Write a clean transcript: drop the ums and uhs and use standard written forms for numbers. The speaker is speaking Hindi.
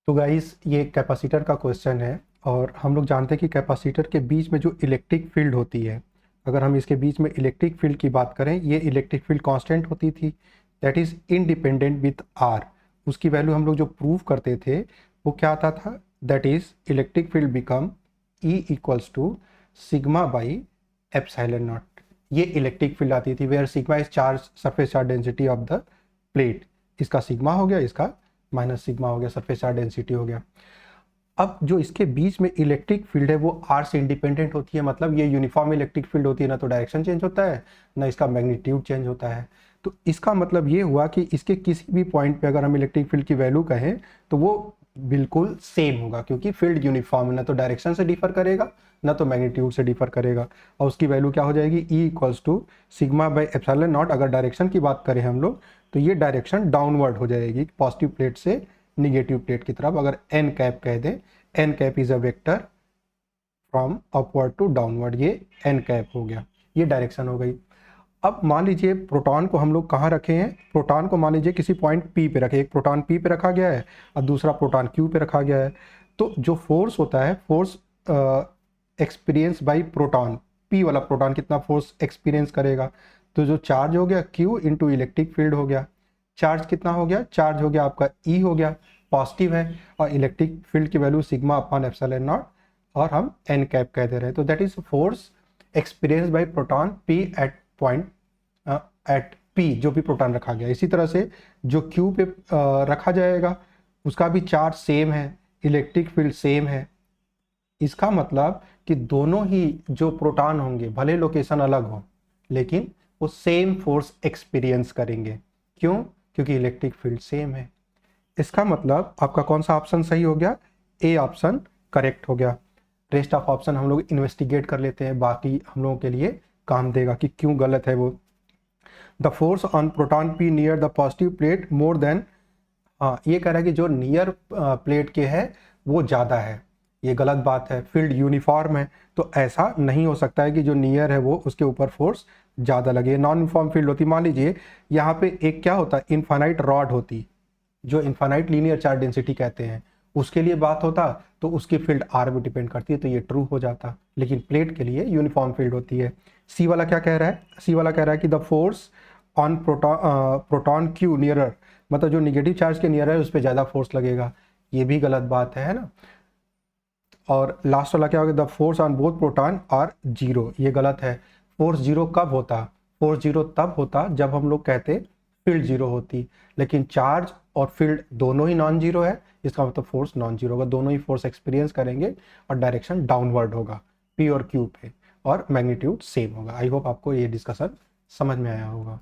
तो गाइस ये कैपेसिटर का क्वेश्चन है और हम लोग जानते हैं कि कैपेसिटर के बीच में जो इलेक्ट्रिक फील्ड होती है, अगर हम इसके बीच में इलेक्ट्रिक फील्ड की बात करें, ये इलेक्ट्रिक फील्ड कांस्टेंट होती थी, that is independent with R. उसकी वैल्यू हम लोग जो प्रूव करते थे वो क्या आता था, that is electric field become E equals to sigma by epsilon naught. ये इलेक्ट्रिक फील्ड आती थी where sigma is charge surface charge density of the plate. इसका सिग्मा हो गया, इसका माइनस सिग्मा हो गया, सरफेस चार्ज डेंसिटी हो गया। अब जो इसके बीच में इलेक्ट्रिक फील्ड है वो आर से इंडिपेंडेंट होती है, मतलब ये यूनिफॉर्म इलेक्ट्रिक फील्ड होती है, ना तो डायरेक्शन चेंज होता है ना इसका मैग्नीट्यूड चेंज होता है। तो इसका मतलब ये हुआ कि इसके किसी भी पॉइंट पे अगर हम इलेक्ट्रिक फील्ड की वैल्यू कहें तो वो बिल्कुल सेम होगा, क्योंकि फील्ड यूनिफॉर्म है, ना तो डायरेक्शन से डिफर करेगा ना तो मैग्नीट्यूड से डिफर करेगा। और उसकी वैल्यू क्या हो जाएगी, E equals to sigma by epsilon naught. अगर डायरेक्शन की बात करें हम लोग तो ये डायरेक्शन डाउनवर्ड हो जाएगी, पॉजिटिव प्लेट से निगेटिव प्लेट की तरफ। अगर एन कैप कह दें, n cap is a vector from upward to downward, ये एन कैप हो गया, ये डायरेक्शन हो गई। अब मान लीजिए प्रोटॉन को हम लोग कहाँ रखे हैं, प्रोटॉन को मान लीजिए किसी पॉइंट पी पे रखे, एक प्रोटॉन पी पे रखा गया है और दूसरा प्रोटॉन क्यू पे रखा गया है। तो जो फोर्स होता है, force experience by proton, P वाला प्रोटॉन कितना फोर्स एक्सपीरियंस करेगा, तो जो चार्ज हो गया क्यू इंटू इलेक्ट्रिक फील्ड हो गया। चार्ज कितना हो गया, चार्ज हो गया आपका ई हो गया, पॉजिटिव है, और इलेक्ट्रिक फील्ड की value sigma upon epsilon naught, और हम एन कैप कह दे रहे हैं। तो that is force experience by proton P at point at P, जो भी प्रोटॉन रखा गया। इसी तरह से जो क्यू पे रखा जाएगा उसका भी चार्ज सेम है, इलेक्ट्रिक फील्ड सेम है। इसका मतलब कि दोनों ही जो प्रोटॉन होंगे भले लोकेशन अलग हो लेकिन वो सेम फोर्स एक्सपीरियंस करेंगे। क्यों, क्योंकि इलेक्ट्रिक फील्ड सेम है। इसका मतलब आपका कौन सा ऑप्शन सही हो गया, ए ऑप्शन करेक्ट हो गया। रेस्ट ऑफ ऑप्शन हम लोग इन्वेस्टिगेट कर लेते हैं, बाकी हम लोगों के लिए काम देगा कि क्यों गलत है वो। The force on proton P near the positive plate more than, हाँ ये कह रहा है कि जो नियर प्लेट के है वो ज़्यादा है, ये गलत बात है। फील्ड यूनिफॉर्म है तो ऐसा नहीं हो सकता है कि जो नियर है वो उसके ऊपर फोर्स ज़्यादा लगे। नॉन यूनिफॉर्म फील्ड होती, मान लीजिए यहाँ पे एक क्या होता है, इनफाइनाइट रॉड होती, जो इनफाइनाइट लीनियर चार्ज डेंसिटी कहते हैं, उसके लिए बात होता तो उसकी फील्ड आर पे डिपेंड करती है, तो ये ट्रू हो जाता। लेकिन प्लेट के लिए यूनिफॉर्म फील्ड होती है। सी वाला क्या कह रहा है, सी वाला कह रहा है कि the force on proton Q nearer, मतलब जो निगेटिव चार्ज के नियर है उस पर ज़्यादा फोर्स लगेगा, ये भी गलत बात है ना। और लास्ट वाला क्या होगा, the force on both proton are zero, ये गलत है। फोर्स जीरो कब होता, फोर्स जीरो तब होता जब हम लोग कहते फील्ड जीरो होती, लेकिन चार्ज और फील्ड दोनों ही नॉन जीरो है, इसका मतलब फोर्स नॉन जीरो होगा, दोनों ही फोर्स एक्सपीरियंस करेंगे और डायरेक्शन डाउनवर्ड होगा पी और क्यू पे, और मैग्नीट्यूड सेम होगा। आई होप आपको ये डिस्कशन समझ में आया होगा।